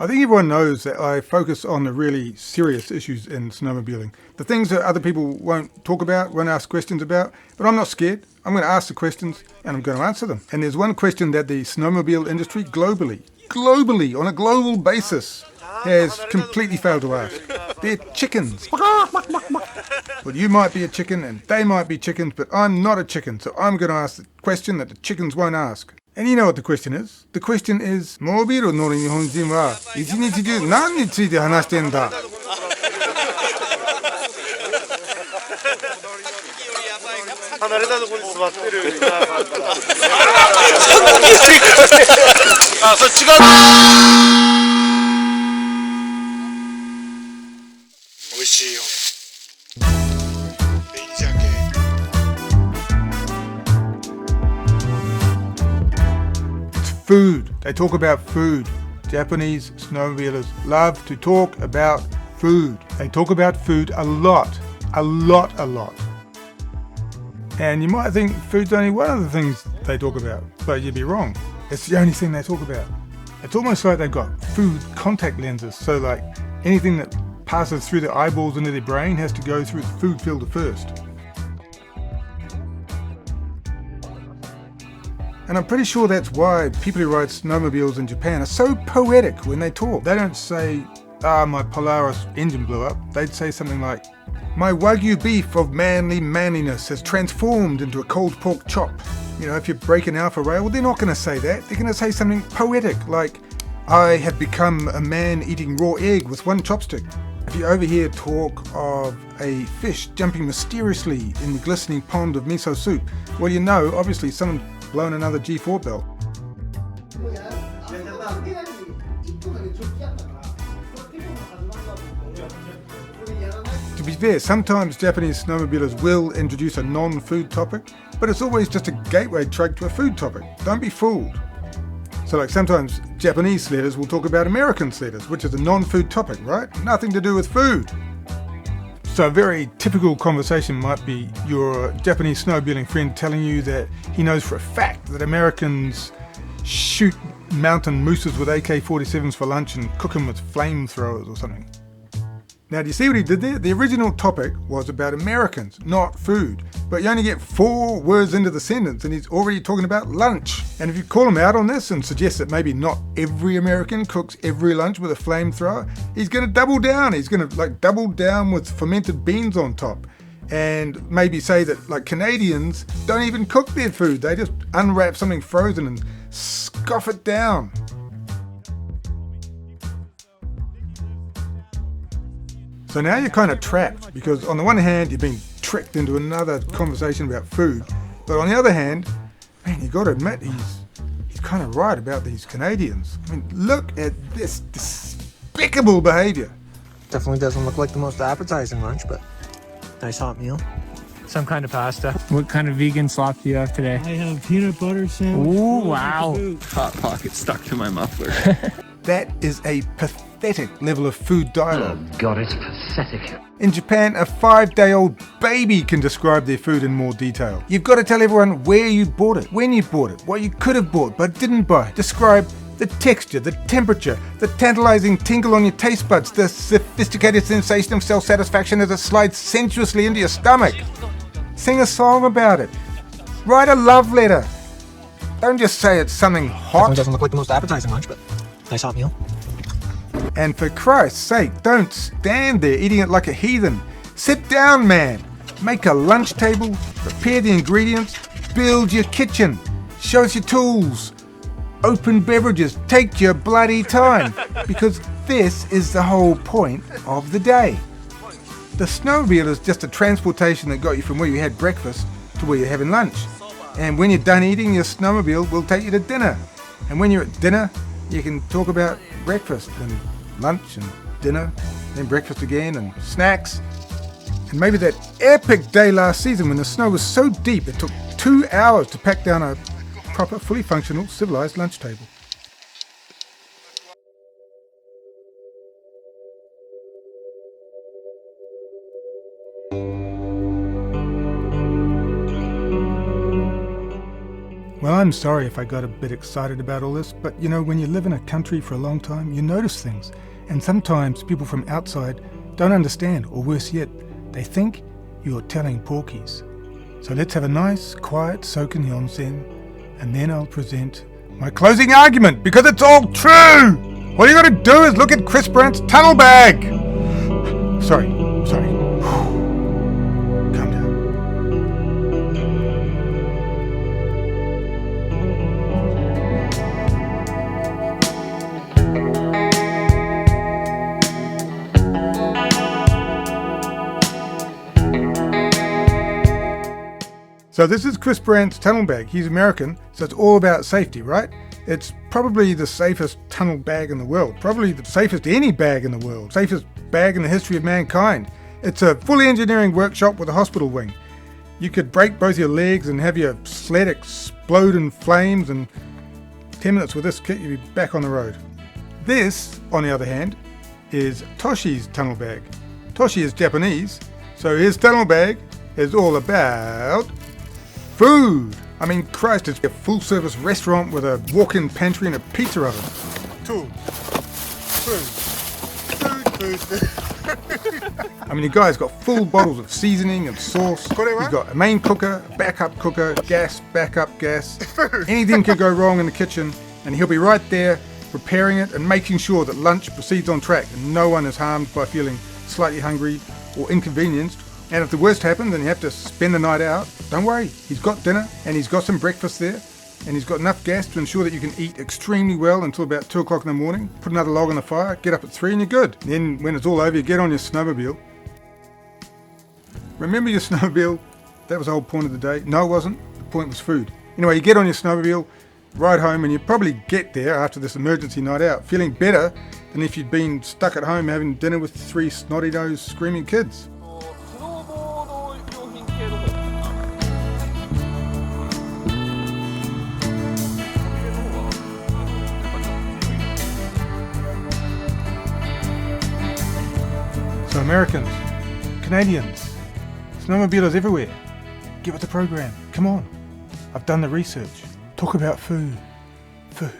I think everyone knows that I focus on the really serious issues in snowmobiling. The things that other people won't talk about, won't ask questions about, but I'm not scared. I'm going to ask the questions and I'm going to answer them. And there's one question that the snowmobile industry globally, on a global basis, has completely failed to ask. They're chickens. Well, you might be a chicken and they might be chickens, but I'm not a chicken, so I'm going to ask the question that the chickens won't ask. And you know what the question is? The question is, モービル乗る日本人は一日中何について話してんだ? 離れたところに座ってる。あ、それ違う。美味しいよ。紅鮭。Food. They talk about food. Japanese snowmobilers love to talk about food. They talk about food a lot. A lot. And you might think food's only one of the things they talk about, but you'd be wrong. It's the only thing they talk about. It's almost like they've got food contact lenses, so like anything that passes through their eyeballs into their brain has to go through the food filter first. And I'm pretty sure that's why people who ride snowmobiles in Japan are so poetic when they talk. They don't say, my Polaris engine blew up. They'd say something like, my Wagyu beef of manliness has transformed into a cold pork chop. You know, if you break an alpha rail, well, they're not going to say that. They're going to say something poetic like, I have become a man eating raw egg with one chopstick. If you overhear talk of a fish jumping mysteriously in the glistening pond of miso soup, well, you know, obviously someone's blown another G4 belt. To be fair, sometimes Japanese snowmobilers will introduce a non-food topic, but it's always just a gateway drug to a food topic. Don't be fooled. So like sometimes Japanese sledders will talk about American sledders, which is a non-food topic, right? Nothing to do with food. So a very typical conversation might be your Japanese snowmobiling friend telling you that he knows for a fact that Americans shoot mountain mooses with AK-47s for lunch and cook them with flamethrowers or something. Now, do you see what he did there? The original topic was about Americans, not food. But you only get 4 words into the sentence and he's already talking about lunch. And if you call him out on this and suggest that maybe not every American cooks every lunch with a flamethrower, he's going to double down. He's going to double down with fermented beans on top. And maybe say that Canadians don't even cook their food. They just unwrap something frozen and scoff it down. So now you're kind of trapped because on the one hand you've been tricked into another conversation about food, but on the other hand, man, you got to admit he's kind of right about these Canadians. I mean, look at this despicable behaviour. Definitely doesn't look like the most appetizing lunch, but nice hot meal. Some kind of pasta. What kind of vegan slop do you have today? I have peanut butter sandwich. Ooh, wow. Hot Pocket stuck to my muffler. That is a pathetic level of food dialogue. Oh God, it's pathetic. In Japan, a 5-day-old baby can describe their food in more detail. You've got to tell everyone where you bought it, when you bought it, what you could have bought but didn't buy. Describe the texture, the temperature, the tantalizing tingle on your taste buds, the sophisticated sensation of self-satisfaction as it slides sensuously into your stomach. Sing a song about it. Write a love letter. Don't just say it's something hot. Definitely doesn't look like the most appetizing lunch, but nice hot meal. And for Christ's sake, don't stand there eating it like a heathen. Sit down, man. Make a lunch table, prepare the ingredients, build your kitchen, show us your tools, open beverages, take your bloody time, because this is the whole point of the day. The snowmobile is just a transportation that got you from where you had breakfast to where you're having lunch. And when you're done eating, your snowmobile will take you to dinner. And when you're at dinner, you can talk about breakfast and lunch and dinner, then breakfast again and snacks. And maybe that epic day last season when the snow was so deep it took 2 hours to pack down a proper, fully functional, civilized lunch table. Well, I'm sorry if I got a bit excited about all this, but you know, when you live in a country for a long time, you notice things. And sometimes people from outside don't understand, or worse yet, they think you're telling porkies. So let's have a nice, quiet soak in the onsen, and then I'll present my closing argument, because it's all true! All you gotta do is look at Chris Brandt's tunnel bag! Sorry. Calm down. So this is Chris Brandt's tunnel bag. He's American, so it's all about safety, right? It's probably the safest tunnel bag in the world. Probably the safest any bag in the world. Safest bag in the history of mankind. It's a fully engineering workshop with a hospital wing. You could break both your legs and have your sled explode in flames, and 10 minutes with this kit you'd be back on the road. This, on the other hand, is Toshi's tunnel bag. Toshi is Japanese, so his tunnel bag is all about food. I mean, Christ, it's a full-service restaurant with a walk-in pantry and a pizza oven. Tools. Food. I mean, the guy's got full bottles of seasoning and sauce. He's got a main cooker, a backup cooker, gas, backup gas. Anything could go wrong in the kitchen, and he'll be right there preparing it and making sure that lunch proceeds on track and no one is harmed by feeling slightly hungry or inconvenienced. And if the worst happens and you have to spend the night out, don't worry, he's got dinner and he's got some breakfast there, and he's got enough gas to ensure that you can eat extremely well until about 2 o'clock in the morning, put another log on the fire, get up at 3 and you're good. Then when it's all over, you get on your snowmobile. Remember your snowmobile? That was the whole point of the day. No, it wasn't. The point was food. Anyway, you get on your snowmobile, ride home, and you probably get there after this emergency night out feeling better than if you'd been stuck at home having dinner with 3 snotty-nosed screaming kids. So Americans, Canadians, snowmobilers everywhere, get with the program. Come on. I've done the research. Talk about food. Food.